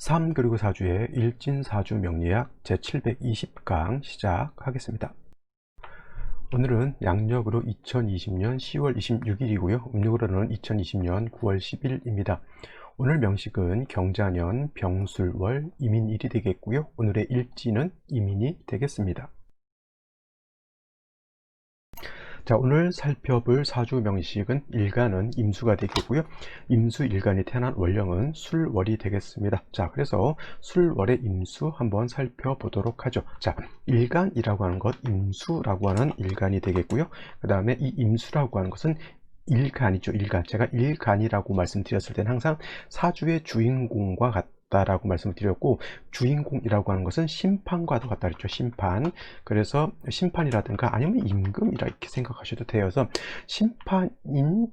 3 그리고 4주의 일진사주 명리학 제720강 시작하겠습니다. 오늘은 양력으로 2020년 10월 26일이고요. 음력으로는 2020년 9월 10일입니다. 오늘 명식은 경자년 병술월 이민일이 되겠고요. 오늘의 일진은 이민이 되겠습니다. 자, 오늘 살펴볼 사주 명식은 일간은 임수가 되겠고요. 임수 일간이 태어난 월령은 술월이 되겠습니다. 자, 그래서 술월의 임수 한번 살펴보도록 하죠. 자, 일간이라고 하는 것, 임수라고 하는 일간이 되겠고요. 그 다음에 이 임수라고 하는 것은 일간이죠. 일간. 제가 일간이라고 말씀드렸을 때는 항상 사주의 주인공과 같다라고 말씀을 드렸고, 주인공이라고 하는 것은 심판과도 같다 그랬죠. 심판. 그래서 심판이라든가 아니면 임금이라 이렇게 생각하셔도 돼요. 그래서 심판인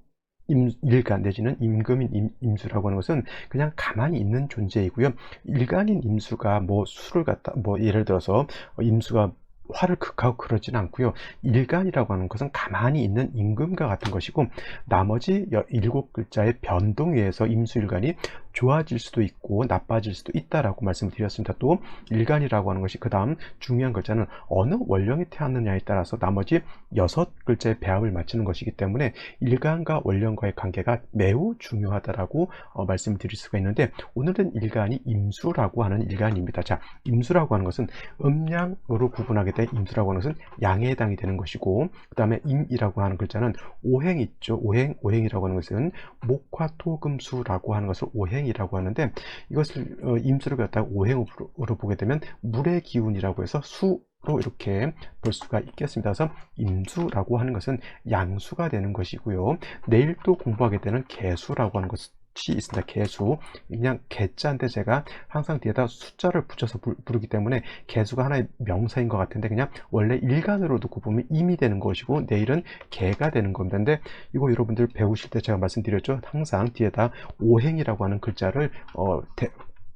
일간 내지는 임금인 임수라고 하는 것은 그냥 가만히 있는 존재이고요. 일간인 임수가 뭐 수를 갖다 뭐 예를 들어서 임수가 화를 극하고 그러진 않고요. 일간이라고 하는 것은 가만히 있는 임금과 같은 것이고, 나머지 7글자의 변동에 의해서 임수일간이 좋아질 수도 있고 나빠질 수도 있다라고 말씀을 드렸습니다. 또 일간이라고 하는 것이 그 다음 중요한 글자는 어느 원령이 태어났느냐에 따라서 나머지 6글자의 배합을 맞추는 것이기 때문에 일간과 원령과의 관계가 매우 중요하다라고 말씀을 드릴 수가 있는데, 오늘은 일간이 임수라고 하는 일간입니다. 자, 임수라고 하는 것은 음양으로 구분하게 된 임수라고 하는 것은 양에 해당이 되는 것이고, 그 다음에 임이라고 하는 글자는 오행 있죠. 오행이라고 하는 것은 목화토금수라고 하는 것을 오행이라고 하는데, 이것을 임수를 갖다가 오행으로 보게 되면 물의 기운이라고 해서 수로 이렇게 볼 수가 있겠습니다. 그래서 임수라고 하는 것은 양수가 되는 것이고요. 내일 또 공부하게 되는 개수라고 하는 것이 있습니다. 개수. 그냥 개자인데 제가 항상 뒤에다 숫자를 붙여서 부르기 때문에 개수가 하나의 명사인 것 같은데, 그냥 원래 일간으로 놓고 보면 임이 되는 것이고 내일은 개가 되는 겁니다. 근데 이거 여러분들 배우실 때 제가 말씀드렸죠. 항상 뒤에다 오행이라고 하는 글자를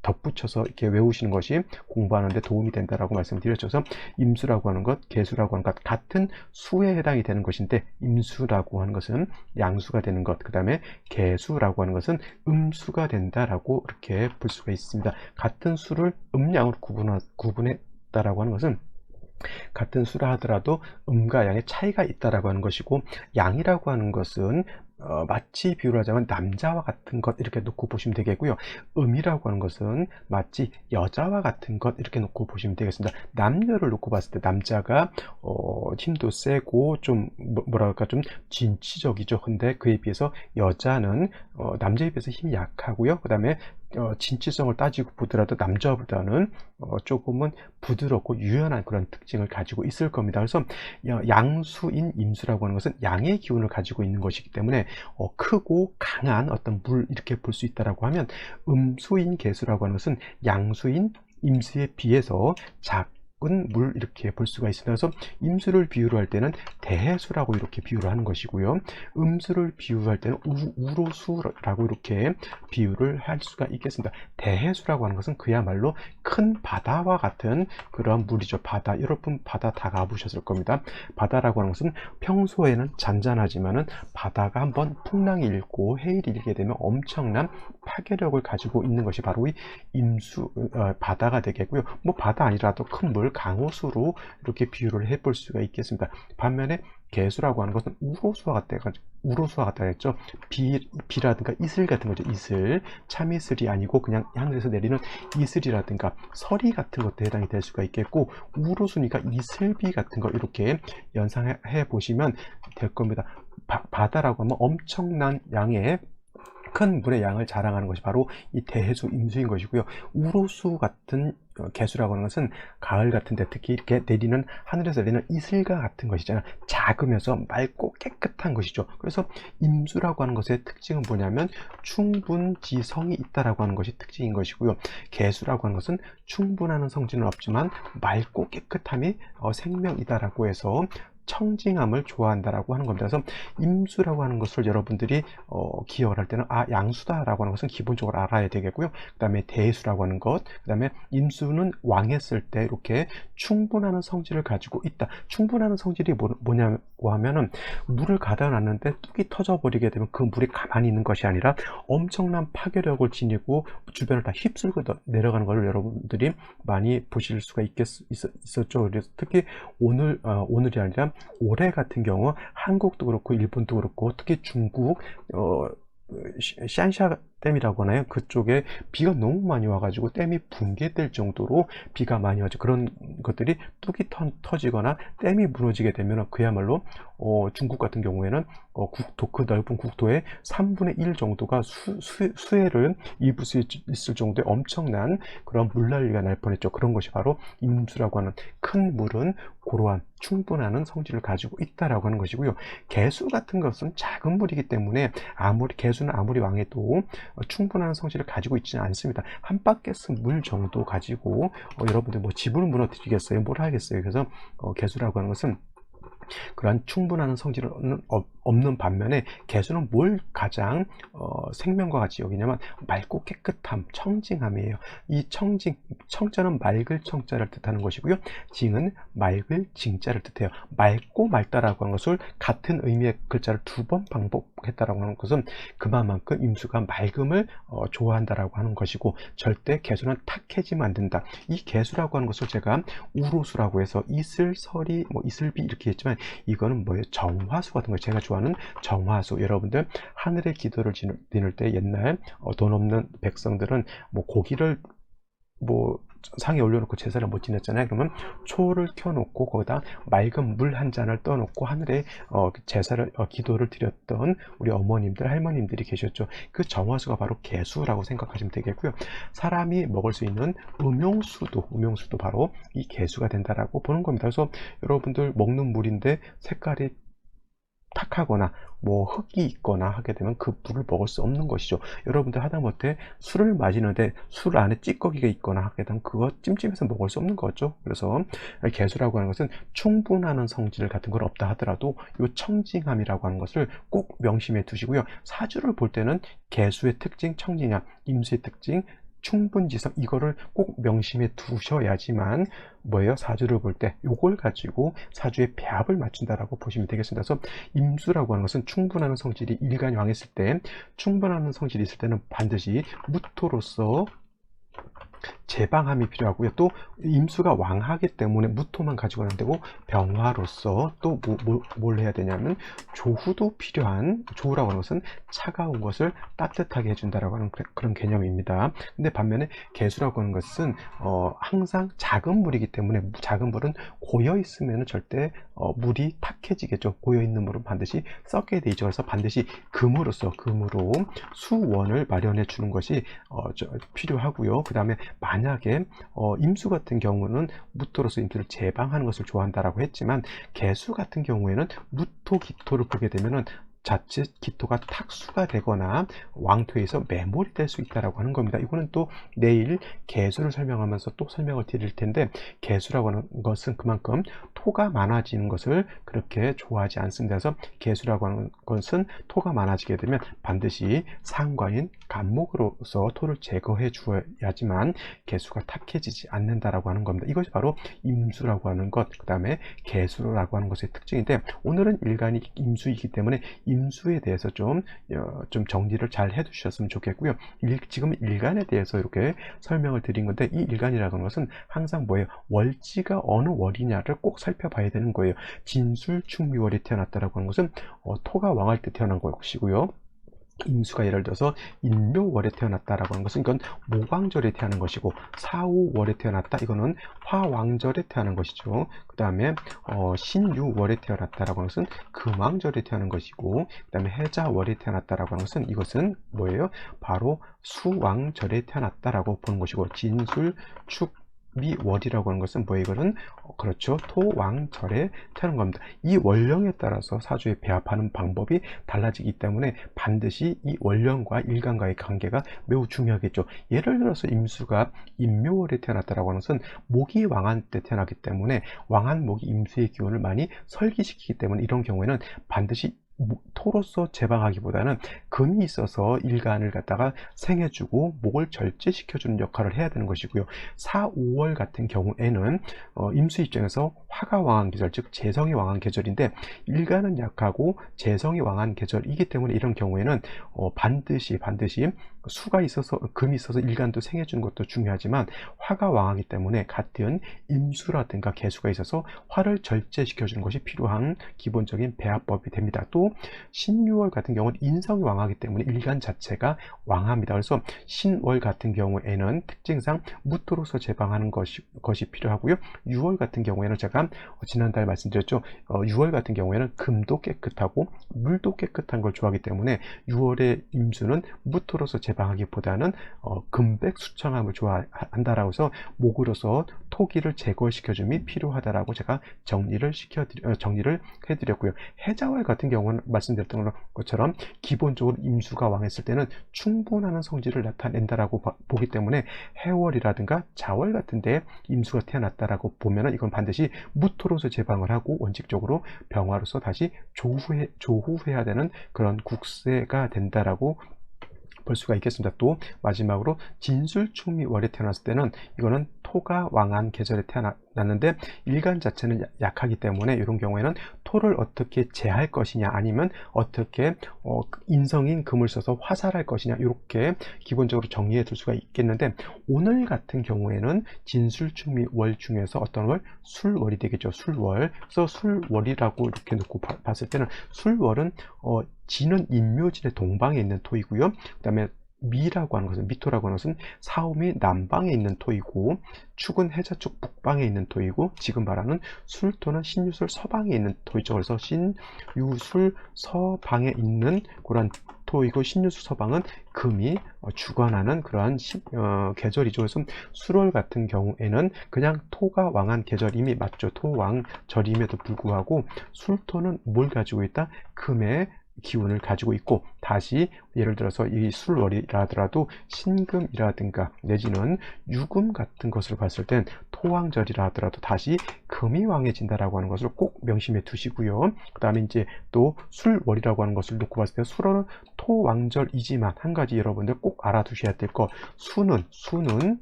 덧붙여서 이렇게 외우시는 것이 공부하는데 도움이 된다라고 말씀드렸죠. 그래서 임수라고 하는 것, 개수라고 하는 것 같은 수에 해당이 되는 것인데, 임수라고 하는 것은 양수가 되는 것, 그 다음에 개수라고 하는 것은 음수가 된다라고 이렇게 볼 수가 있습니다. 같은 수를 음양으로 구분했다라고 하는 것은 같은 수라 하더라도 음과 양의 차이가 있다라고 하는 것이고, 양이라고 하는 것은 마치 비유를 하자면 남자와 같은 것 이렇게 놓고 보시면 되겠고요. 음이라고 하는 것은 마치 여자와 같은 것 이렇게 놓고 보시면 되겠습니다. 남녀를 놓고 봤을 때 남자가 힘도 세고 좀 뭐랄까 좀 진취적이죠. 근데 그에 비해서 여자는 남자에 비해서 힘이 약하고요. 그 다음에 진취성을 따지고 보더라도 남자보다는 조금은 부드럽고 유연한 그런 특징을 가지고 있을 겁니다. 그래서 양수인 임수라고 하는 것은 양의 기운을 가지고 있는 것이기 때문에 크고 강한 어떤 물 이렇게 볼 수 있다라고 하면, 음수인 개수라고 하는 것은 양수인 임수에 비해서 작은 물 이렇게 볼 수가 있습니다. 그래서 임수를 비유를 할 때는 대해수라고 이렇게 비유를 하는 것이고요. 음수를 비유할 때는 우로수라고 이렇게 비유를 할 수가 있겠습니다. 대해수라고 하는 것은 그야말로 큰 바다와 같은 그런 물이죠. 바다. 여러분 바다 다 가보셨을 겁니다. 바다라고 하는 것은 평소에는 잔잔하지만은 바다가 한번 풍랑이 일고 해일이 일게 되면 엄청난 파괴력을 가지고 있는 것이 바로 이 임수 바다가 되겠고요. 뭐 바다 아니라도 큰 물 강호수로 이렇게 비유를 해볼 수가 있겠습니다. 반면에 개수라고 하는 것은 우로수와 같다 했죠. 비라든가 이슬 같은 거죠. 이슬, 참이슬이 아니고 그냥 하늘에서 내리는 이슬이라든가 서리 같은 것도 해당이 될 수가 있겠고, 우로수니까 이슬비 같은 거 이렇게 연상해 보시면 될 겁니다. 바다라고 하면 엄청난 양의 큰 물의 양을 자랑하는 것이 바로 이 대해수 임수인 것이고요. 우로수 같은 개수라고 하는 것은 가을 같은데 특히 이렇게 내리는 하늘에서 내리는 이슬과 같은 것이잖아요. 작으면서 맑고 깨끗한 것이죠. 그래서 임수라고 하는 것의 특징은 뭐냐면 충분지성이 있다라고 하는 것이 특징인 것이고요. 개수라고 하는 것은 충분하는 성질은 없지만 맑고 깨끗함이 생명이다라고 해서 청징함을 좋아한다라고 하는 겁니다. 그래서 임수라고 하는 것을 여러분들이 기억을 할 때는 양수다라고 하는 것은 기본적으로 알아야 되겠고요. 그 다음에 대수라고 하는 것, 그 다음에 임수는 왕했을 때 이렇게 충분하는 성질을 가지고 있다. 충분하는 성질이 뭐냐고 하면은 물을 가다 놨는데 뚝이 터져버리게 되면 그 물이 가만히 있는 것이 아니라 엄청난 파괴력을 지니고 주변을 다 휩쓸고 내려가는 것을 여러분들이 많이 보실 수가 있었죠. 그래서 특히 오늘이 아니라 올해 같은 경우 한국도 그렇고 일본도 그렇고 특히 중국 샨샤 댐이라고 하나요? 그쪽에 비가 너무 많이 와가지고 댐이 붕괴될 정도로 비가 많이 와서 그런 것들이 뚝이 터지거나 댐이 무너지게 되면 그야말로 중국 같은 경우에는 그 넓은 국토의 3분의 1 정도가 수해를 입을 수 있을 정도의 엄청난 그런 물난리가 날 뻔했죠. 그런 것이 바로 임수라고 하는 큰 물은 고러한 충분한 성질을 가지고 있다라고 하는 것이고요. 개수 같은 것은 작은 물이기 때문에 개수는 아무리 왕해도 충분한 성질을 가지고 있지는 않습니다. 한 바켓스 물 정도 가지고 여러분들 뭐 집을 무너뜨리겠어요? 뭘 하겠어요? 그래서 개수라고 하는 것은 그러한 충분한 성질은 없는 반면에 개수는 뭘 가장 생명과 같이 여기냐면 맑고 깨끗함, 청징함이에요. 이 청자는 맑을 청자를 뜻하는 것이고요. 징은 맑을 징자를 뜻해요. 맑고 맑다라고 하는 것을 같은 의미의 글자를 2번 반복했다라고 하는 것은 그만큼 임수가 맑음을 좋아한다라고 하는 것이고, 절대 개수는 탁해지면 안 된다. 이 개수라고 하는 것을 제가 우로수라고 해서 이슬, 설이, 이슬비 이렇게 했지만 이거는 뭐예요? 정화수 같은 거. 제가 좋아하는 정화수. 여러분들 하늘의 기도를 드릴 때 옛날 돈 없는 백성들은 고기를 상에 올려놓고 제사를 못 지냈잖아요. 그러면 초를 켜놓고 거기다 맑은 물 한 잔을 떠놓고 하늘에 제사를 기도를 드렸던 우리 어머님들, 할머님들이 계셨죠. 그 정화수가 바로 개수라고 생각하시면 되겠고요. 사람이 먹을 수 있는 음용수도 바로 이 개수가 된다라고 보는 겁니다. 그래서 여러분들 먹는 물인데 색깔이 탁하거나 흙이 있거나 하게 되면 그 물을 먹을 수 없는 것이죠. 여러분들 하다못해 술을 마시는데 술 안에 찌꺼기가 있거나 하게 되면 그거 찜찜해서 먹을 수 없는 거죠. 그래서 개수라고 하는 것은 충분한 성질 같은 건 없다 하더라도 이 청징함이라고 하는 것을 꼭 명심해 두시고요. 사주를 볼 때는 개수의 특징 청징함, 임수의 특징 충분지성, 이거를 꼭 명심해 두셔야지만 사주를 볼 때 이걸 가지고 사주의 배합을 맞춘다라고 보시면 되겠습니다. 그래서 임수라고 하는 것은 충분한 성질이 일간이 왕했을 때, 충분한 성질이 있을 때는 반드시 무토로서 제방함이 필요하고요. 또 임수가 왕하기 때문에 무토만 가지고는 안 되고 병화로서 또 뭘 해야 되냐면 조후도 필요한, 조후라고 하는 것은 차가운 것을 따뜻하게 해준다라고 하는 그런 개념입니다. 근데 반면에 개수라고 하는 것은 항상 작은 물이기 때문에 작은 물은 고여 있으면 절대 물이 탁해지겠죠. 고여 있는 물은 반드시 썩게 되죠. 그래서 반드시 금으로 수원을 마련해 주는 것이 필요하고요. 그 다음에 만약에 임수 같은 경우는 무토로서 임수를 제방하는 것을 좋아한다라고 했지만, 개수 같은 경우에는 무토 기토를 보게 되면은 자칫 기토가 탁수가 되거나 왕토에서 매몰이 될 수 있다라고 하는 겁니다. 이거는 또 내일 개수를 설명하면서 또 설명을 드릴 텐데, 개수라고 하는 것은 그만큼 토가 많아지는 것을 그렇게 좋아하지 않습니다. 그래서 개수라고 하는 것은 토가 많아지게 되면 반드시 상과인 간목으로서 토를 제거해 주어야지만 개수가 탁해지지 않는다라고 하는 겁니다. 이것이 바로 임수라고 하는 것, 그 다음에 개수라고 하는 것의 특징인데, 오늘은 일간이 임수이기 때문에 임수에 대해서 좀 정리를 잘 해두셨으면 좋겠고요. 지금 일간에 대해서 이렇게 설명을 드린 건데, 이 일간이라는 것은 항상 월지가 어느 월이냐를 꼭 살펴봐야 되는 거예요. 진술, 충미월이 태어났다라고 하는 것은 토가 왕할 때 태어난 것이고요. 임수가 예를 들어서 인묘월에 태어났다라고 하는 것은 이건 모광절에 태어난 것이고, 사우월에 태어났다, 이거는 화왕절에 태어난 것이죠. 그 다음에 신유월에 태어났다라고 하는 것은 금왕절에 태어난 것이고, 그 다음에 해자월에 태어났다라고 하는 것은 이것은 바로 수왕절에 태어났다라고 보는 것이고, 진술, 축, 미월이라고 하는 것은 뭐예요? 이거는 그렇죠. 토왕절에 태어난 겁니다. 이 월령에 따라서 사주에 배합하는 방법이 달라지기 때문에 반드시 이 월령과 일간과의 관계가 매우 중요하겠죠. 예를 들어서 임수가 임묘월에 태어났다라고 하는 것은 목이 왕한 때 태어나기 때문에 왕한 목이 임수의 기운을 많이 설기시키기 때문에 이런 경우에는 반드시 토로서 제방하기보다는 금이 있어서 일간을 갖다가 생해주고 목을 절제시켜주는 역할을 해야 되는 것이고요. 4, 5월 같은 경우에는 임수 입장에서 화가 왕한 계절, 즉 재성이 왕한 계절인데 일간은 약하고 재성이 왕한 계절이기 때문에 이런 경우에는 반드시 수가 있어서 금이 있어서 일간도 생해주는 것도 중요하지만 화가 왕하기 때문에 같은 임수라든가 개수가 있어서 화를 절제시켜주는 것이 필요한 기본적인 배합법이 됩니다. 또 신유월 같은 경우는 인성이 왕하기 때문에 일간 자체가 왕합니다. 그래서 신월 같은 경우에는 특징상 무토로서 제방하는 것이 필요하고요. 유월 같은 경우에는 제가 지난달 말씀드렸죠. 유월 같은 경우에는 금도 깨끗하고 물도 깨끗한 걸 좋아하기 때문에 유월의 임수는 무토로서 제방하기보다는 금백수청함을 좋아한다라고 해서 목으로서 토기를 제거시켜줌이 필요하다라고 제가 정리를 해드렸고요. 해자월 같은 경우는 말씀드렸던 것처럼 기본적으로 임수가 왕했을 때는 충분한 성질을 나타낸다라고 보기 때문에 해월이라든가 자월 같은데 임수가 태어났다라고 보면은 이건 반드시 무토로서 제방을 하고 원칙적으로 병화로서 다시 조후해야 되는 그런 국세가 된다라고 볼 수가 있겠습니다. 또 마지막으로 진술충미월에 태어났을 때는 이거는 토가 왕한 계절에 태어났는데 일간 자체는 약하기 때문에 이런 경우에는 토를 어떻게 제할 것이냐 아니면 어떻게 인성인 금을 써서 화살할 것이냐 이렇게 기본적으로 정리해 둘 수가 있겠는데 오늘 같은 경우에는 진술충미월 중에서 어떤 월? 술월이 되겠죠. 술월. 그래서 술월이라고 이렇게 놓고 봤을 때는 술월은 진은 인묘진의 동방에 있는 토이고요. 그 다음에 미라고 하는 것은 미토라고 하는 것은 사음이 남방에 있는 토이고 축은 해자축 북방에 있는 토이고 지금 말하는 술토는 신유술 서방에 있는 토이죠. 그래서 신유술 서방에 있는 그런 토이고 신유술 서방은 금이 주관하는 그러한 계절이죠. 그래서 술월 같은 경우에는 그냥 토가 왕한 계절임이 맞죠. 토왕절임에도 불구하고 술토는 뭘 가지고 있다? 금의 기운을 가지고 있고 다시 예를 들어서 이 술월이라 하더라도 신금이라든가 내지는 유금 같은 것을 봤을 땐 토왕절이라 하더라도 다시 금이 왕해진다라고 하는 것을 꼭 명심해 두시고요. 그 다음에 이제 또 술월이라고 하는 것을 놓고 봤을 때 술월은 토왕절이지만 한 가지 여러분들 꼭 알아두셔야 될 거 수는 술월에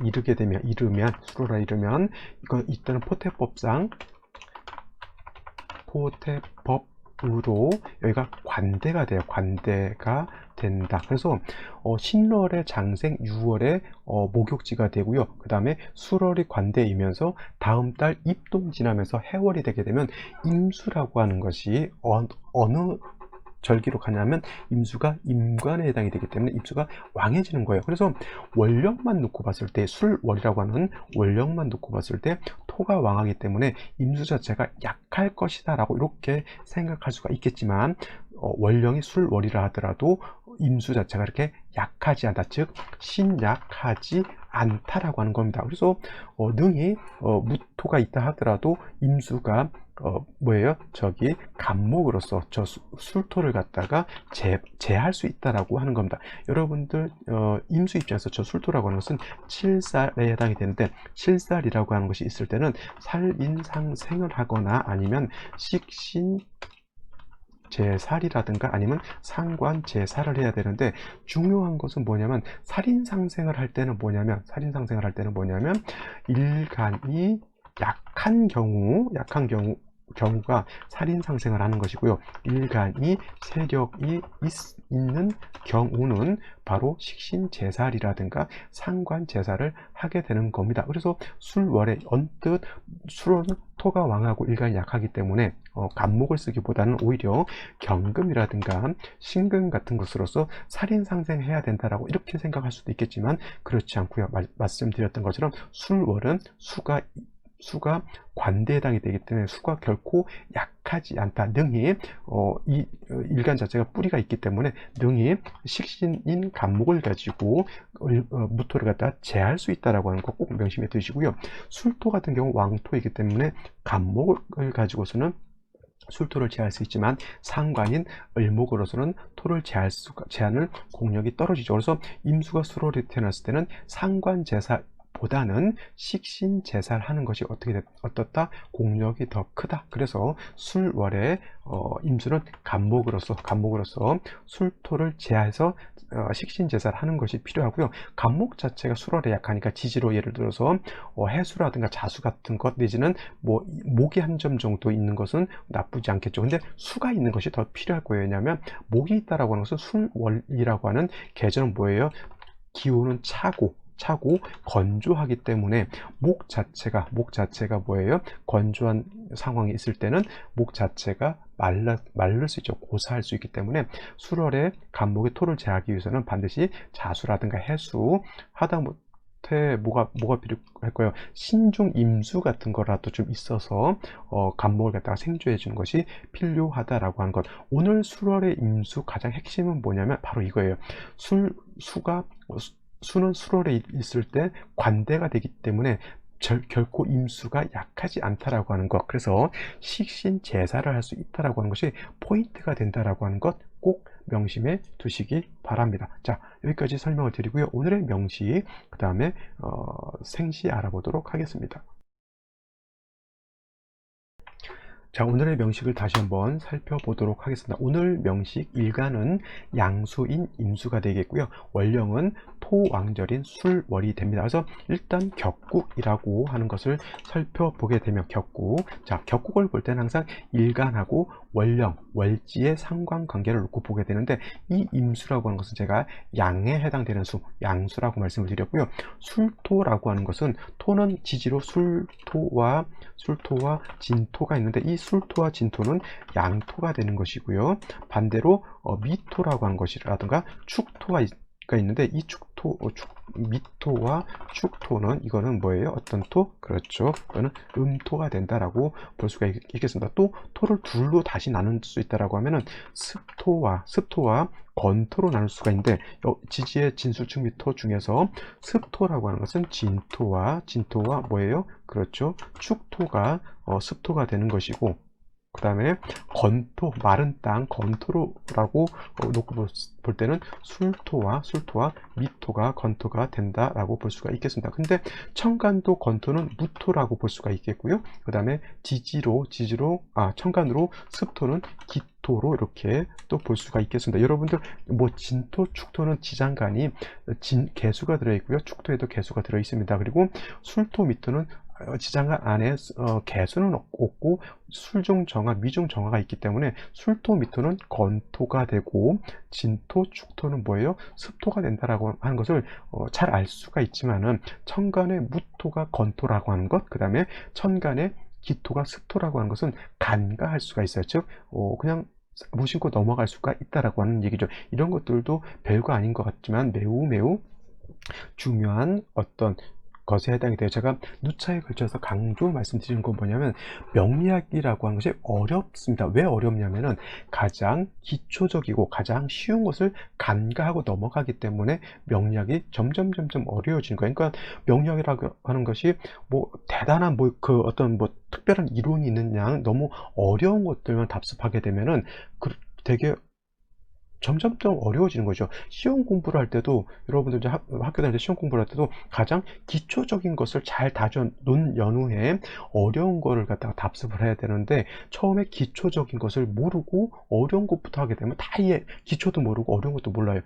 이르면 술월에 이르면 이건 이때는 포태법으로 여기가 관대가 돼요. 관대가 된다. 그래서 신월의 장생 6월에 목욕지가 되고요. 그 다음에 술월이 관대이면서 다음 달 입동 지나면서 해월이 되게 되면 임수라고 하는 것이 어느 절기로 가냐면 임수가 임관에 해당이 되기 때문에 임수가 왕해지는 거예요. 그래서 월령만 놓고 봤을 때 술월이라고 하는 월령만 놓고 봤을 때 토가 왕하기 때문에 임수 자체가 약할 것이다 라고 이렇게 생각할 수가 있겠지만 월령이 술월이라 하더라도 임수 자체가 이렇게 약하지 않다, 즉 신약하지 않다라고 하는 겁니다. 그래서 능히 무토가 있다 하더라도 임수가 저기 간목으로서 저 술토를 갖다가 제할 수 있다라고 하는 겁니다. 여러분들 임수 입장에서 저 술토라고 하는 것은 7살에 해당이 되는데 7살이라고 하는 것이 있을 때는 살인상생을 하거나 아니면 식신 제살이라든가 아니면 상관 제살을 해야 되는데 중요한 것은 뭐냐면 살인상생을 할 때는 뭐냐면 일간이 약한 경우가 살인상생을 하는 것이고요. 일간이 세력이 있는 경우는 바로 식신제살이라든가 상관제살을 하게 되는 겁니다. 그래서 술월에 언뜻 술월은 토가 왕하고 일간이 약하기 때문에 간목을 쓰기보다는 오히려 경금이라든가 신금 같은 것으로서 살인상생해야 된다라고 이렇게 생각할 수도 있겠지만 그렇지 않고요. 말씀드렸던 것처럼 술월은 수가 수가 관대에 해당이 되기 때문에 수가 결코 약하지 않다. 능히 이 일간 자체가 뿌리가 있기 때문에 능히 식신인 간목을 가지고 무토를 갖다 제할 수 있다라고 하는 거 꼭 명심해 두시고요. 술토 같은 경우 왕토이기 때문에 간목을 가지고서는 술토를 제할 수 있지만 상관인 을목으로서는 토를 제하는 공력이 떨어지죠. 그래서 임수가 수월에 태어났을 때는 상관제사 보다는 식신제사를 하는 것이 어떻다? 공력이 더 크다. 그래서 술월에 임수는 간목으로서 술토를 제해서 식신제사를 하는 것이 필요하고요. 간목 자체가 술월에 약하니까 지지로 예를 들어서 해수라든가 자수 같은 것 내지는 뭐 목이 한 점 정도 있는 것은 나쁘지 않겠죠. 근데 수가 있는 것이 더 필요할 거예요. 왜냐하면 목이 있다라고 하는 것은 술월이라고 하는 계절은 뭐예요? 기온은 차고 건조하기 때문에 목 자체가 뭐예요? 건조한 상황이 있을 때는 목 자체가 마를 수 있죠. 고사할 수 있기 때문에 술월에 간목의 토를 제하기 위해서는 반드시 자수라든가 해수, 하다못해 뭐가 필요할 거예요? 신중 임수 같은 거라도 좀 있어서 간목을 갖다가 생조해 주는 것이 필요하다라고 하는 것. 오늘 술월의 임수 가장 핵심은 뭐냐면 바로 이거예요. 수는 술월에 있을 때 관대가 되기 때문에 결코 임수가 약하지 않다라고 하는 것. 그래서 식신 제사를 할 수 있다라고 하는 것이 포인트가 된다라고 하는 것 꼭 명심해 두시기 바랍니다. 자, 여기까지 설명을 드리고요. 오늘의 명시, 그 다음에 생시 알아보도록 하겠습니다. 자, 오늘의 명식을 다시 한번 살펴보도록 하겠습니다. 오늘 명식 일간은 양수인 임수가 되겠고요. 월령은 토왕절인 술월이 됩니다. 그래서 일단 격국이라고 하는 것을 살펴보게 되면 격국. 자, 격국을 볼 때는 항상 일간하고 월령, 월지의 상관관계를 놓고 보게 되는데 이 임수라고 하는 것은 제가 양에 해당되는 수, 양수라고 말씀을 드렸고요. 술토라고 하는 것은 토는 지지로 술토와 진토가 있는데 이 술토와 진토는 양토가 되는 것이고요. 반대로 미토라고 하는 것이라든가 축토가 있는데 이 미토와 축토는 이거는 뭐예요? 어떤 토? 그렇죠. 이거는 음토가 된다라고 볼 수가 있겠습니다. 또 토를 둘로 다시 나눌 수 있다라고 하면은 습토와 건토로 나눌 수가 있는데 지지의 진수축 미토 중에서 습토라고 하는 것은 진토와 뭐예요? 그렇죠. 축토가 습토가 되는 것이고 그 다음에 건토, 마른 땅, 건토라고 놓고 볼 때는 술토와 미토가 건토가 된다라고 볼 수가 있겠습니다. 근데 청간도 건토는 무토라고 볼 수가 있겠고요. 그 다음에 청간으로 습토는 기토로 이렇게 또 볼 수가 있겠습니다. 여러분들 뭐 진토, 축토는 지장간이 개수가 들어있고요. 축토에도 개수가 들어있습니다. 그리고 술토, 미토는 지장간 안에 개수는 없고 술중 정화, 미중 정화가 있기 때문에 술토, 미토는 건토가 되고 진토, 축토는 뭐예요? 습토가 된다라고 하는 것을 잘 알 수가 있지만은 천간의 무토가 건토라고 하는 것, 그 다음에 천간의 기토가 습토라고 하는 것은 간과할 수가 있어요. 즉 그냥 무심코 넘어갈 수가 있다라고 하는 얘기죠. 이런 것들도 별거 아닌 것 같지만 매우 중요한 어떤 것에 해당이 돼요. 제가 누차에 걸쳐서 강조 말씀드리는 건 뭐냐면 명리학이라고 하는 것이 어렵습니다. 왜 어렵냐면은 가장 기초적이고 가장 쉬운 것을 간과하고 넘어가기 때문에 명리학이 점점 어려워지는 거예요. 그러니까 명리학이라고 하는 것이 뭐 대단한 어떤 특별한 이론이 있는 양 너무 어려운 것들만 답습하게 되면은 되게 점점 어려워지는 거죠. 시험 공부를 할 때도 여러분들 이제 학교 다닐 때 시험 공부를 할 때도 가장 기초적인 것을 잘 다져 놓은 연후에 어려운 거를 갖다가 답습을 해야 되는데 처음에 기초적인 것을 모르고 어려운 것부터 하게 되면 다 기초도 모르고 어려운 것도 몰라요.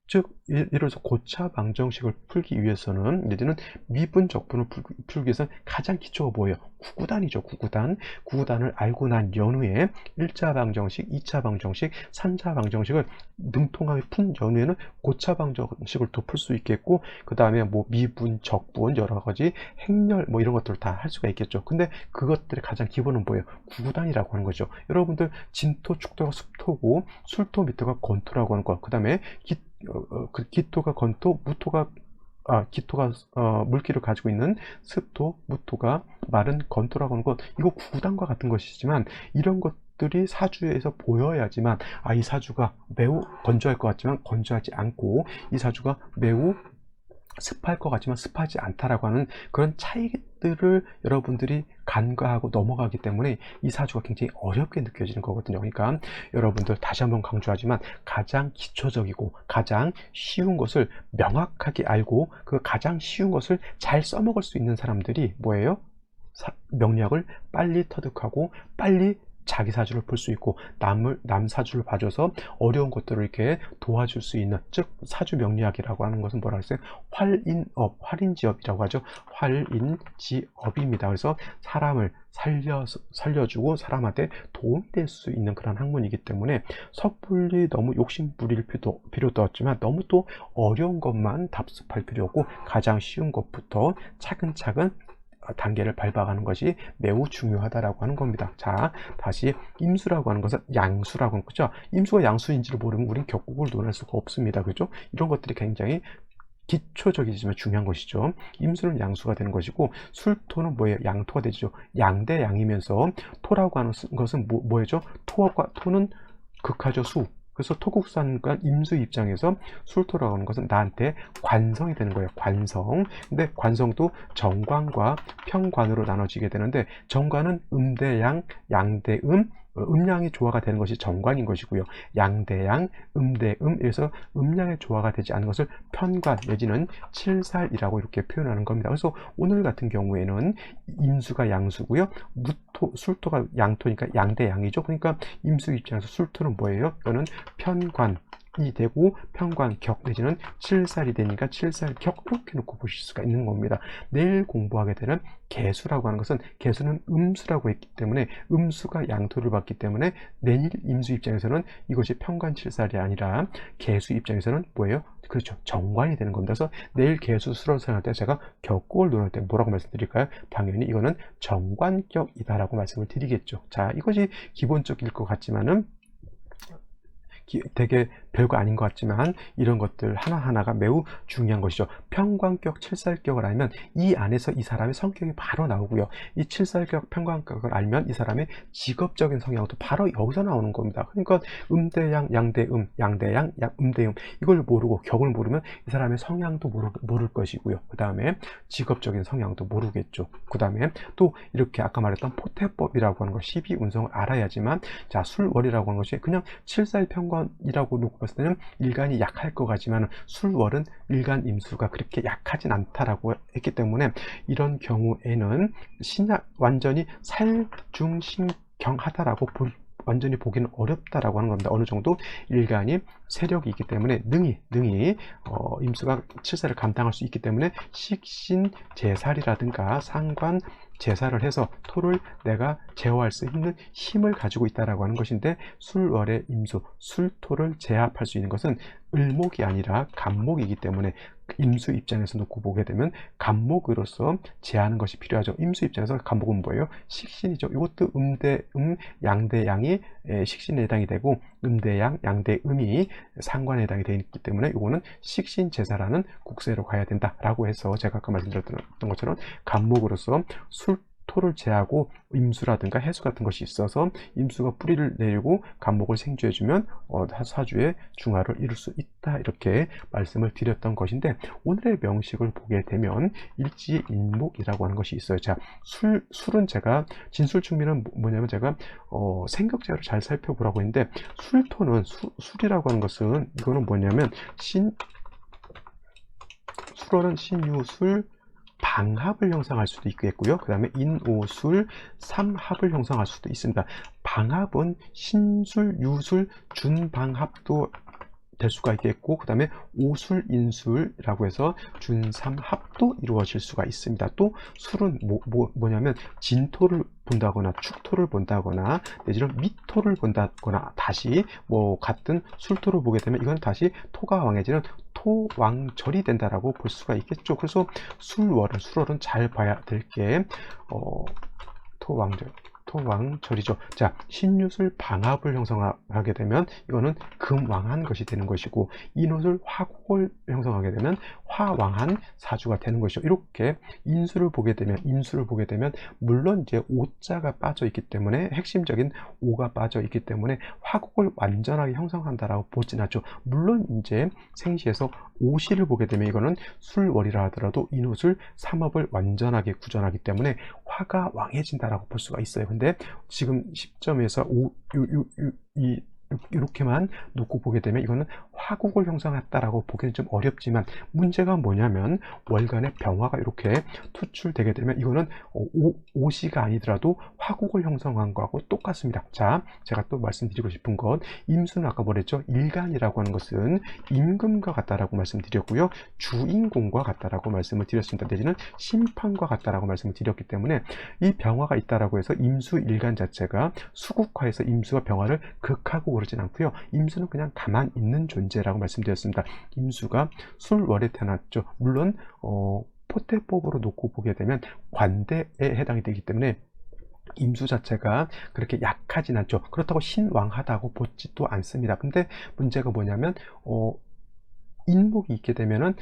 즉 예를 들어서 고차 방정식을 풀기 위해서는 내지는 미분 적분을 풀기 위해서는 가장 기초가 뭐예요? 구구단이죠. 구구단을 알고 난 연후에 1차 방정식, 2차 방정식, 3차 방정식을 능통하게 푼 연후에는 고차 방정식을 또 풀 수 있겠고 그 다음에 뭐 미분, 적분, 여러 가지 행렬 뭐 이런 것들을 다 할 수가 있겠죠. 근데 그것들의 가장 기본은 뭐예요? 구구단이라고 하는 거죠. 여러분들 진토, 축토가 습토고 술토, 미토가 건토라고 하는 거. 그 다음에 기토가 건토, 무토가 기토가 물기를 가지고 있는 습토, 무토가 마른 건토라고 하는 것, 이거 구구단과 같은 것이지만 이런 것들이 사주에서 보여야지만 이 사주가 매우 건조할 것 같지만 건조하지 않고 이 사주가 매우 습할 것 같지만 습하지 않다라고 하는 그런 차이들을 여러분들이 간과하고 넘어가기 때문에 이 사주가 굉장히 어렵게 느껴지는 거거든요. 그러니까 여러분들 다시 한번 강조하지만 가장 기초적이고 가장 쉬운 것을 명확하게 알고 그 가장 쉬운 것을 잘 써먹을 수 있는 사람들이 뭐예요? 명리학을 빨리 터득하고 빨리 자기 사주를 볼 수 있고 남 사주를 봐줘서 어려운 것들을 이렇게 도와줄 수 있는, 즉 사주 명리학이라고 하는 것은 뭐라 했어요? 활인지업이라고 하죠. 활인지업입니다. 그래서 사람을 살려주고 사람한테 도움이 될 수 있는 그런 학문이기 때문에 섣불리 너무 욕심 부릴 필요도 없지만 너무 또 어려운 것만 답습할 필요 없고 가장 쉬운 것부터 차근차근 단계를 밟아가는 것이 매우 중요하다라고 하는 겁니다. 자, 다시 임수라고 하는 것은 양수라고 하는 거죠. 임수가 양수인지를 모르면 우린 격국을 논할 수가 없습니다. 그죠? 이런 것들이 굉장히 기초적이지만 중요한 것이죠. 임수는 양수가 되는 것이고 술토는 뭐예요? 양토가 되죠. 양대 양이면서 토라고 하는 것은 뭐죠? 토는 극하죠. 수. 그래서 토국산과 임수 입장에서 술토라고 하는 것은 나한테 관성이 되는 거예요. 관성. 근데 관성도 정관과 평관으로 나눠지게 되는데 정관은 음대양, 양대음, 음양의 조화가 되는 것이 정관인 것이고요. 양대양, 음대음, 그래서 음양의 조화가 되지 않은 것을 편관 내지는 칠살이라고 이렇게 표현하는 겁니다. 그래서 오늘 같은 경우에는 임수가 양수고요. 술토가 양토니까 양대양이죠. 그러니까 임수 입장에서 술토는 뭐예요? 이거는 편관이 되고 편관격 내지는 칠살이 되니까 칠살격 이렇게 놓고 보실 수가 있는 겁니다. 내일 공부하게 되는 개수라고 하는 것은 개수는 음수라고 했기 때문에 음수가 양토를 받기 때문에 내일 임수 입장에서는 이것이 편관칠살이 아니라 개수 입장에서는 뭐예요? 그렇죠. 정관이 되는 겁니다. 그래서 내일 개수 수를 사용할 때 제가 격국을 논할 때 뭐라고 말씀드릴까요? 당연히 이거는 정관격이다라고 말씀을 드리겠죠. 자, 이것이 기본적일 것 같지만은 되게 별거 아닌 것 같지만 이런 것들 하나하나가 매우 중요한 것이죠. 편관격, 칠살격을 알면 이 안에서 이 사람의 성격이 바로 나오고요. 이 칠살격, 편관격을 알면 이 사람의 직업적인 성향도 바로 여기서 나오는 겁니다. 그러니까 음대양, 양대음, 양대양, 음대음 이걸 모르고 격을 모르면 이 사람의 성향도 모를 것이고요. 그 다음에 직업적인 성향도 모르겠죠. 그 다음에 또 이렇게 아까 말했던 포태법이라고 하는 것 12운성을 알아야지만 자, 술월이라고 하는 것이 그냥 칠살편관이라고 놓고 봤을 때는 일간이 약할 것 같지만 술월은 일간 임수가 그렇게 약하진 않다라고 했기 때문에 이런 경우에는 완전히 살중신경하다라고 완전히 보기는 어렵다라고 하는 겁니다. 어느 정도 일간이 세력이 있기 때문에 능히 임수가 칠살을 감당할 수 있기 때문에 식신제살이라든가 상관 제사를 해서 토를 내가 제어할 수 있는 힘을 가지고 있다라고 하는 것인데 술월의 임수, 술토를 제압할 수 있는 것은 을목이 아니라 간목이기 때문에 임수 입장에서 놓고 보게 되면 간목으로서 제하는 것이 필요하죠. 임수 입장에서 간목은 뭐예요? 식신이죠. 이것도 음대음, 양대양이 식신에 해당이 되고 음대양, 양대음이 상관에 해당이 되어 있기 때문에 이거는 식신제사라는 국세로 가야 된다라고 해서 제가 아까 말씀드렸던 것처럼 간목으로서 토를 제하고 임수라든가 해수 같은 것이 있어서 임수가 뿌리를 내리고 간목을 생주해주면 사주의 중화를 이룰 수 있다 이렇게 말씀을 드렸던 것인데 오늘의 명식을 보게 되면 일지인목이라고 하는 것이 있어요. 자, 술은 제가 진술충미는 뭐냐면 제가 생격제로 잘 살펴보라고 했는데 술토는 술이라고 하는 것은 이거는 뭐냐면 술월은 신유술 방합을 형성할 수도 있겠고요. 그 다음에 인오술, 삼합을 형성할 수도 있습니다. 방합은 신술, 유술, 준방합도 될 수가 있겠고 그 다음에 오술, 인술이라고 해서 준삼합도 이루어질 수가 있습니다. 또 술은 뭐냐면 진토를 본다거나 축토를 본다거나 내지는 밑토를 본다거나 다시 같은 술토를 보게 되면 이건 다시 토가 왕해지는 토왕절이 된다라고 볼 수가 있겠죠. 그래서 술월은 잘 봐야 될 게 토왕절 토왕절이죠. 자, 신유술 방합을 형성하게 되면 이거는 금왕한 것이 되는 것이고, 인호술 화국을 형성하게 되면 화왕한 사주가 되는 것이죠. 이렇게 인수를 보게 되면 물론 이제 오자가 빠져 있기 때문에, 핵심적인 오가 빠져 있기 때문에 화국을 완전하게 형성한다라고 보진 않죠. 물론 이제 생시에서 오시를 보게 되면 이거는 술월이라 하더라도 인호술 삼합을 완전하게 구전하기 때문에 화가 왕해진다라고 볼 수가 있어요. 근데 지금 시점에서 이렇게만 놓고 보게 되면 이거는 화국을 형성했다라고 보기는 좀 어렵지만, 문제가 뭐냐면 월간의 병화가 이렇게 투출되게 되면 이거는 오시가 아니더라도 화국을 형성한 거하고 똑같습니다. 자, 제가 또 말씀드리고 싶은 건, 임수는 아까 뭐랬죠? 일간이라고 하는 것은 임금과 같다라고 말씀드렸고요, 주인공과 같다라고 말씀을 드렸습니다. 내지는 심판과 같다라고 말씀을 드렸기 때문에, 이 병화가 있다라고 해서 임수 일간 자체가 수국화해서 임수와 병화를 극하고 그러진 않고요. 임수는 그냥 가만 있는 존재라고 말씀드렸습니다. 임수가 술월에 태어났죠. 물론 포태법으로 놓고 보게 되면 관대에 해당이 되기 때문에 임수 자체가 그렇게 약하진 않죠. 그렇다고 신왕하다고 보지도 않습니다. 근데 문제가 뭐냐면 인목이 있게 되면은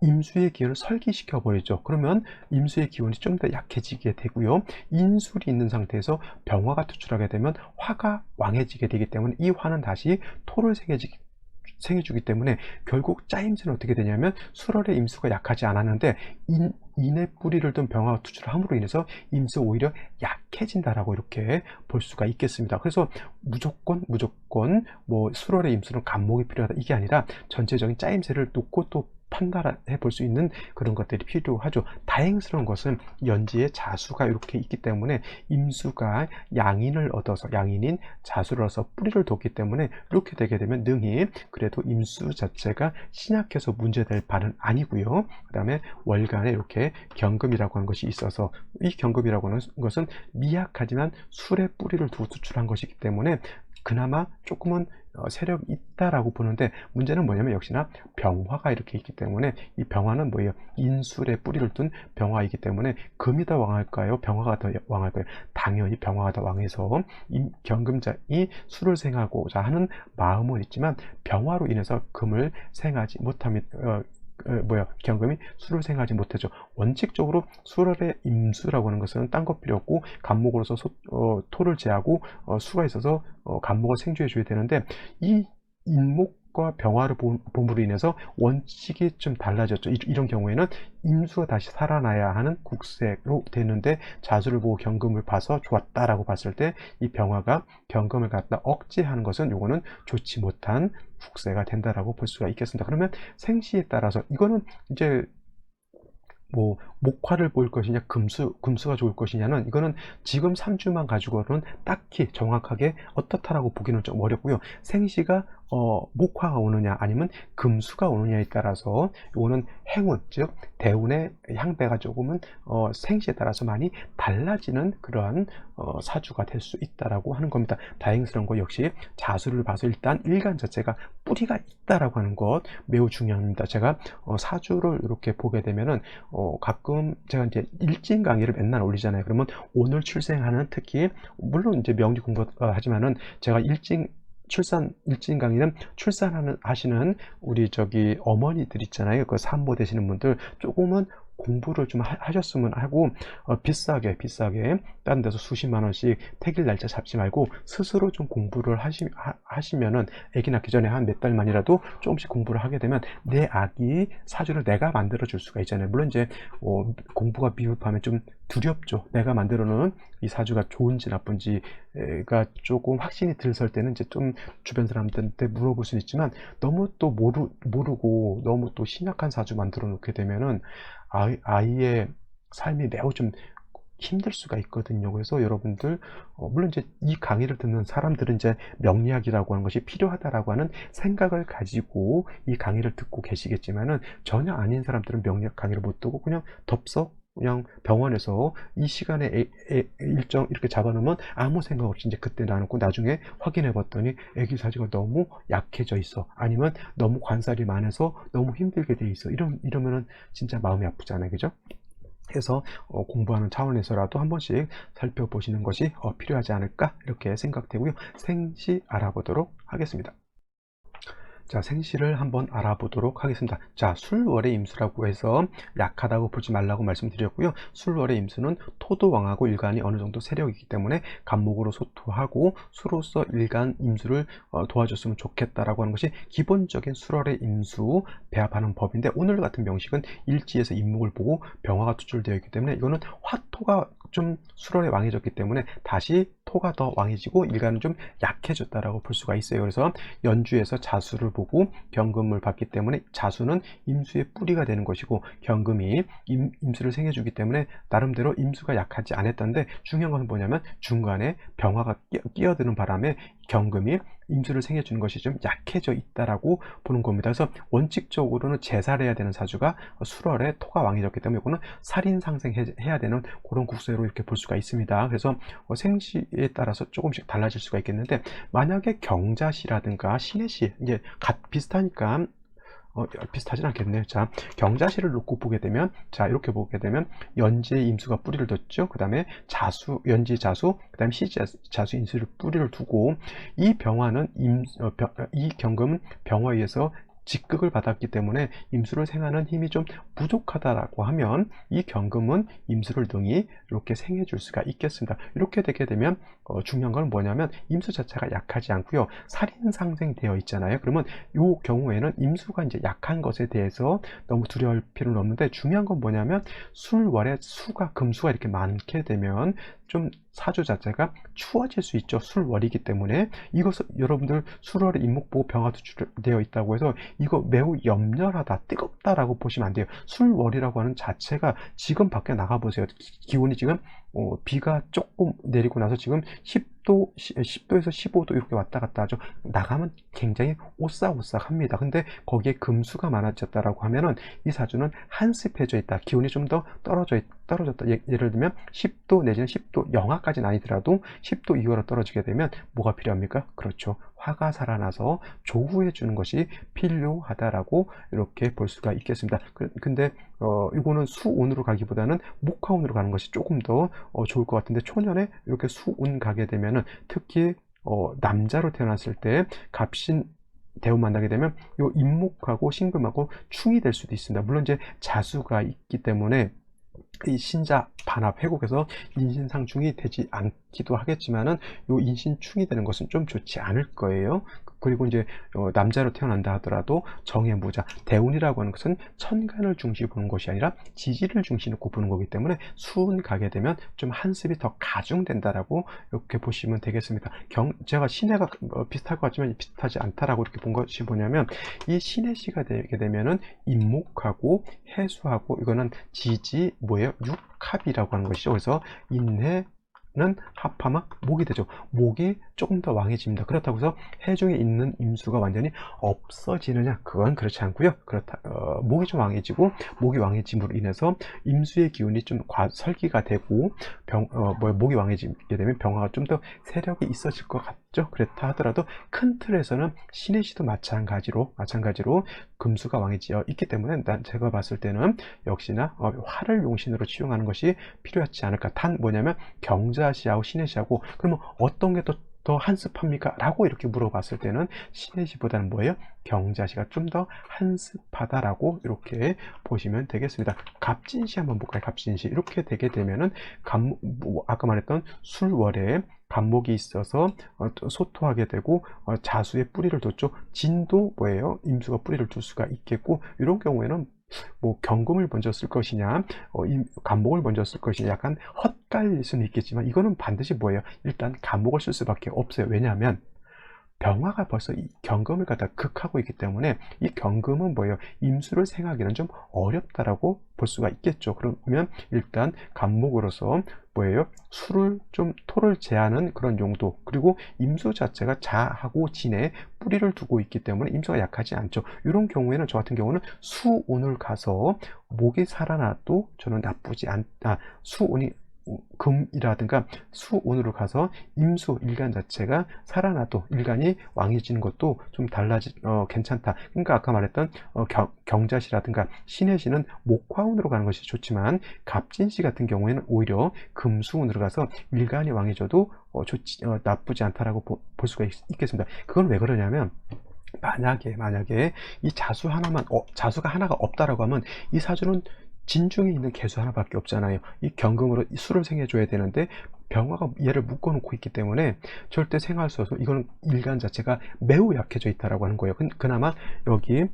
임수의 기운을 설기시켜 버리죠. 그러면 임수의 기운이 좀 더 약해지게 되고요. 인술이 있는 상태에서 병화가 투출하게 되면 화가 왕해지게 되기 때문에 이 화는 다시 토를 생해주기 때문에 결국 짜임새는 어떻게 되냐면, 술월의 임수가 약하지 않았는데 인의 뿌리를 둔 병화가 투출함으로 인해서 임수 오히려 약해진다라고 이렇게 볼 수가 있겠습니다. 그래서 무조건 뭐 술월의 임수는 간목이 필요하다 이게 아니라 전체적인 짜임새를 놓고 또 판단해 볼 수 있는 그런 것들이 필요하죠. 다행스러운 것은 연지에 자수가 이렇게 있기 때문에 임수가 양인을 얻어서, 양인인 자수를 얻어서 뿌리를 뒀기 때문에 이렇게 되게 되면 능히 그래도 임수 자체가 신약해서 문제될 바는 아니고요. 그 다음에 월간에 이렇게 경금이라고 하는 것이 있어서, 이 경금이라고 하는 것은 미약하지만 술의 뿌리를 두고 투출한 것이기 때문에 그나마 조금은 세력이 있다라고 보는데, 문제는 뭐냐면 역시나 병화가 이렇게 있기 때문에, 이 병화는 뭐예요? 인술에 뿌리를 둔 병화이기 때문에 금이 더 왕할까요? 병화가 더 왕할까요? 당연히 병화가 더 왕해서 경금자이 술을 생하고자 하는 마음은 있지만 병화로 인해서 금을 생하지 못합니다. 경금이 술을 생하지 못하죠. 원칙적으로 술월의 임수라고 하는 것은 딴 것 필요 없고 간목으로서 토를 제하고 수가 있어서 간목을 생주해 줘야 되는데, 이 인목과 병화를 봄으로 인해서 원칙이 좀 달라졌죠. 이런 경우에는 임수가 다시 살아나야 하는 국세로 되는데, 자수를 보고 경금을 봐서 좋았다라고 봤을 때 이 병화가 경금을 갖다 억제하는 것은, 요거는 좋지 못한 국세가 된다라고 볼 수가 있겠습니다. 그러면 생시에 따라서 이거는 이제 뭐 목화를 볼 것이냐 금수가 좋을 것이냐는, 이거는 지금 3주만 가지고는 딱히 정확하게 어떻다라고 보기는 좀 어렵고요. 생시가 목화가 오느냐 아니면 금수가 오느냐에 따라서 이거는 행운, 즉 대운의 향배가 조금은 생시에 따라서 많이 달라지는 그러한 사주가 될 수 있다라고 하는 겁니다. 다행스러운 거 역시 자수를 봐서 일단 일간 자체가 뿌리가 있다라고 하는 것 매우 중요합니다. 제가 사주를 이렇게 보게 되면은 가끔 제가 이제 일진 강의를 맨날 올리잖아요. 그러면 오늘 출생하는, 특히 물론 이제 명리 공부하지만은 제가 일진 강의는 하시는 우리 저기 어머니들 있잖아요. 그 산모 되시는 분들 조금은 공부를 좀 하셨으면 하고, 비싸게 다른 데서 수십만 원씩 택일 날짜 잡지 말고 스스로 좀 공부를 하시면은, 아기 낳기 전에 한 몇 달만이라도 조금씩 공부를 하게 되면 내 아기 사주를 내가 만들어 줄 수가 있잖아요. 물론 이제 공부가 미흡하면 좀 두렵죠. 내가 만들어 놓은 이 사주가 좋은지 나쁜지가 조금 확신이 들설 때는 이제 좀 주변 사람들한테 물어볼 수는 있지만, 너무 또 모르고 너무 또 신약한 사주 만들어 놓게 되면은 아이의 삶이 매우 좀 힘들 수가 있거든요. 그래서 여러분들 물론 이제 이 강의를 듣는 사람들은 이제 명리학이라고 하는 것이 필요하다라고 하는 생각을 가지고 이 강의를 듣고 계시겠지만은, 전혀 아닌 사람들은 명리학 강의를 못 듣고 그냥 덥석 그냥 병원에서 이 시간에 일정 이렇게 잡아놓으면 아무 생각 없이 이제 그때 놔놓고 나중에 확인해 봤더니 아기 사주가 너무 약해져 있어, 아니면 너무 관살이 많아서 너무 힘들게 돼 있어, 이러면은 진짜 마음이 아프잖아요. 그죠? 해서 공부하는 차원에서라도 한 번씩 살펴보시는 것이 필요하지 않을까 이렇게 생각되고요. 생시 알아보도록 하겠습니다. 자, 생시를 한번 알아보도록 하겠습니다. 자, 술월의 임수라고 해서 약하다고 보지 말라고 말씀드렸고요. 술월의 임수는 토도왕하고 일간이 어느 정도 세력이기 때문에 간목으로 소토하고 수로서 일간 임수를 도와줬으면 좋겠다라고 하는 것이 기본적인 술월의 임수 배합하는 법인데, 오늘 같은 명식은 일지에서 임목을 보고 병화가 투출되어 있기 때문에 이거는 화토가 좀 술월에 왕해졌기 때문에 다시 토가 더 왕해지고 일간은 좀 약해졌다라고 볼 수가 있어요. 그래서 연주에서 자수를 보고 경금을 받기 때문에 자수는 임수의 뿌리가 되는 것이고 경금이 임수를 생해주기 때문에 나름대로 임수가 약하지 않았던데, 중요한 것은 뭐냐면 중간에 병화가 끼어드는 바람에 경금이 임수를 생해주는 것이 좀 약해져 있다라고 보는 겁니다. 그래서 원칙적으로는 제사를 해야 되는 사주가 술월에 토가 왕해졌기 때문에 이거는 살인상생해야 되는 그런 국세로 이렇게 볼 수가 있습니다. 그래서 생시에 따라서 조금씩 달라질 수가 있겠는데, 만약에 경자시라든가 신해시, 이제 비슷하니까 비슷하진 않겠네요. 자, 경자시를 놓고 보게 되면, 자, 이렇게 보게 되면 연지에 임수가 뿌리를 뒀죠. 그 다음에 자수, 연지 자수, 그 다음에 시 자수 임수를 뿌리를 두고, 이 병화는 이 경금은 병화에 의해서 직극을 받았기 때문에 임수를 생하는 힘이 좀 부족하다라고 하면 이 경금은 임수를 능히 이렇게 생해 줄 수가 있겠습니다. 이렇게 되게 되면 중요한 건 뭐냐면 임수 자체가 약하지 않고요, 살인상생되어 있잖아요. 그러면 이 경우에는 임수가 이제 약한 것에 대해서 너무 두려울 필요는 없는데, 중요한 건 뭐냐면 술월에 수가 금수가 이렇게 많게 되면 좀 사주 자체가 추워질 수 있죠. 술월이기 때문에. 이것은 여러분들 술월에 임목보호 병화 투출되어 있다고 해서 이거 매우 염렬하다, 뜨겁다라고 보시면 안 돼요. 술월이라고 하는 자체가 지금 밖에 나가보세요. 기온이 지금 비가 조금 내리고 나서 지금 10도에서 15도 이렇게 왔다 갔다 하죠. 나가면 굉장히 오싹오싹합니다. 근데 거기에 금수가 많아졌다라고 하면은 이 사주는 한습해져 있다, 기온이 좀 더 떨어졌다. 예를 들면 10도 내지는 10도 영하까지는 아니더라도 10도 이하로 떨어지게 되면 뭐가 필요합니까? 그렇죠, 화가 살아나서 조후해 주는 것이 필요하다라고 이렇게 볼 수가 있겠습니다. 근데 이거는 수운으로 가기보다는 목화운으로 가는 것이 조금 더 좋을 것 같은데, 초년에 이렇게 수운 가게 되면은 특히 남자로 태어났을 때 갑신 대운 만나게 되면 요 임목하고 신금하고 충이 될 수도 있습니다. 물론 이제 자수가 있기 때문에 이 신자 반합 회곡에서 인신상충이 되지 않기도 하겠지만은 요 인신충이 되는 것은 좀 좋지 않을 거예요. 그리고 이제 남자로 태어난다 하더라도 정의 무자 대운이라고 하는 것은 천간을 중시 보는 것이 아니라 지지를 중시 놓고 보는 거기 때문에 수운 가게 되면 좀 한습이 더 가중된다라고 이렇게 보시면 되겠습니다. 제가 신해가 비슷할 것 같지만 비슷하지 않다라고 이렇게 본 것이 뭐냐면, 이 신해시가 되게 되면은 임목하고 해수하고 이거는 지지 뭐예요? 육합이라고 하는 것이죠. 그래서 인해 는 합하면 목이 되죠. 목이 조금 더 왕해집니다. 그렇다고 해서 해중에 있는 임수가 완전히 없어지느냐? 그건 그렇지 않고요. 목이 좀 왕해지고, 목이 왕해짐으로 인해서 임수의 기운이 좀 설기가 되고 목이 왕해지게 되면 병화가 좀 더 세력이 있어질 것 같죠. 그렇다 하더라도 큰 틀에서는 신해시도 마찬가지로 금수가 왕해져 있기 때문에 제가 봤을 때는 역시나 화를 용신으로 치용하는 것이 필요하지 않을까. 단 뭐냐면 경자시하고 신해시하고 그러면 어떤 게 더 한습합니까? 라고 이렇게 물어봤을 때는 신해시보다는 뭐예요? 경자시가 좀 더 한습하다라고 이렇게 보시면 되겠습니다. 갑진시 한번 볼까요? 갑진시 이렇게 되게 되면은 아까 말했던 술월에 간목이 있어서 소토하게 되고 자수의 뿌리를 뒀죠. 진도 뭐예요? 임수가 뿌리를 둘 수가 있겠고, 이런 경우에는 뭐 경금을 먼저 쓸 것이냐 간목을 먼저 쓸 것이냐 약간 헛갈릴 수는 있겠지만, 이거는 반드시 뭐예요? 일단 간목을 쓸 수밖에 없어요. 왜냐하면 병화가 벌써 이 경금을 갖다 극하고 있기 때문에 이 경금은 뭐예요? 임수를 생하기는 좀 어렵다라고 볼 수가 있겠죠. 그러면 일단 간목으로서 뭐예요? 토를 제하는 그런 용도, 그리고 임수 자체가 자하고 진에 뿌리를 두고 있기 때문에 임수가 약하지 않죠. 이런 경우에는 저 같은 경우는 수운을 가서 목이 살아나도 저는 나쁘지 않다. 수운이 금이라든가 수운으로 가서 임수 일간 자체가 살아나도 일간이 왕해지는 것도 좀 괜찮다. 그러니까 아까 말했던 경자시라든가 신해시는 목화운으로 가는 것이 좋지만 갑진시 같은 경우에는 오히려 금수운으로 가서 일간이 왕해져도 나쁘지 않다라고 볼 수가 있겠습니다. 그건 왜 그러냐면 만약에 이 자수가 하나가 없다라고 하면 이 사주는 진중에 있는 개수 하나밖에 없잖아요. 이 경금으로 술을 생해줘야 되는데 병화가 얘를 묶어놓고 있기 때문에 절대 생할 수 없어. 이거는 일간 자체가 매우 약해져 있다라고 하는 거예요. 그나마 여기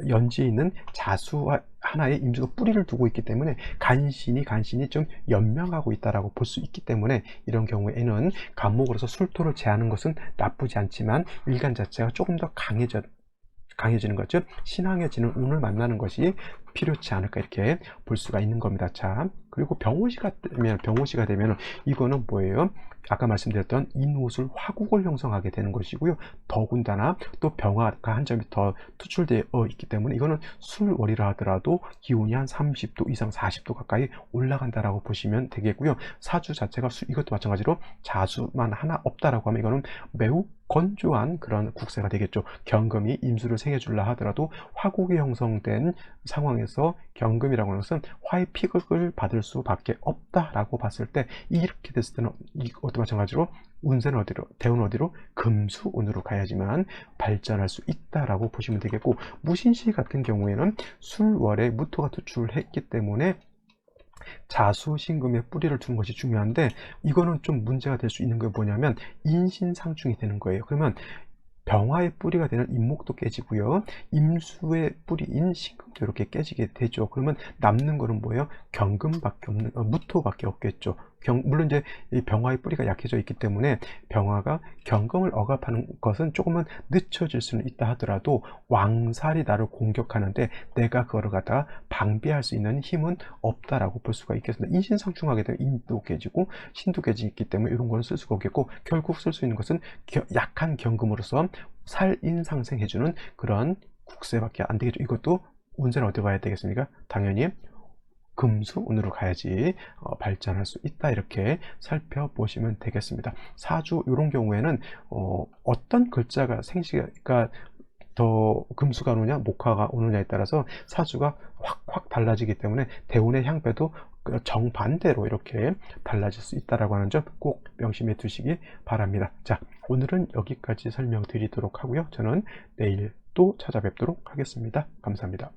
연지에 있는 자수 하나의 임수가 뿌리를 두고 있기 때문에 간신히 좀 연명하고 있다라고 볼 수 있기 때문에 이런 경우에는 간목으로서 술토를 제하는 것은 나쁘지 않지만 일간 자체가 조금 더 강해지는 거죠. 신앙해지는 운을 만나는 것이 필요치 않을까 이렇게 볼 수가 있는 겁니다. 자, 그리고 병호시가 되면 이거는 뭐예요? 아까 말씀드렸던 인호술 화국을 형성하게 되는 것이고요. 더군다나 또 병화가 한 점이 더 투출되어 있기 때문에 이거는 술월이라 하더라도 기온이 한 30도 이상 40도 가까이 올라간다라고 보시면 되겠고요. 사주 자체가 이것도 마찬가지로 자수만 하나 없다라고 하면 이거는 매우 건조한 그런 국세가 되겠죠. 경금이 임수를 생해줄라 하더라도 화국이 형성된 상황에서 경금이라고 하는 것은 화의 피극을 받을 수밖에 없다라고 봤을 때 이렇게 됐을 때는 이것도 마찬가지로 운세는 대운은 어디로? 금수운으로 가야지만 발전할 수 있다라고 보시면 되겠고, 무신시 같은 경우에는 술월에 무토가 투출을 했기 때문에 자수신금에 뿌리를 두는 것이 중요한데, 이거는 좀 문제가 될 수 있는 게 뭐냐면 인신상충이 되는 거예요. 그러면 병화의 뿌리가 되는 임목도 깨지고요. 임수의 뿌리인 신금도 이렇게 깨지게 되죠. 그러면 남는 거는 뭐예요? 경금밖에 없는, 무토밖에 없겠죠. 물론 이제 이 병화의 뿌리가 약해져 있기 때문에 병화가 경금을 억압하는 것은 조금은 늦춰질 수는 있다 하더라도 왕살이 나를 공격하는데 내가 그거를 갖다가 방비할 수 있는 힘은 없다라고 볼 수가 있겠습니다. 인신상충하게 되면 인도 깨지고 신도 깨지기 때문에 이런 거는 쓸 수가 없겠고, 결국 쓸 수 있는 것은 약한 경금으로서 살인상생해주는 그런 국세밖에 안 되겠죠. 이것도 운세는 어디 가야 되겠습니까? 당연히 금수운으로 가야지 발전할 수 있다, 이렇게 살펴보시면 되겠습니다. 사주 이런 경우에는 어떤 글자가 생시가 더 금수가 오느냐 목화가 오느냐에 따라서 사주가 확 달라지기 때문에 대운의 향배도 정반대로 이렇게 달라질 수 있다라고 하는 점 꼭 명심해 두시기 바랍니다. 자, 오늘은 여기까지 설명드리도록 하고요. 저는 내일 또 찾아뵙도록 하겠습니다. 감사합니다.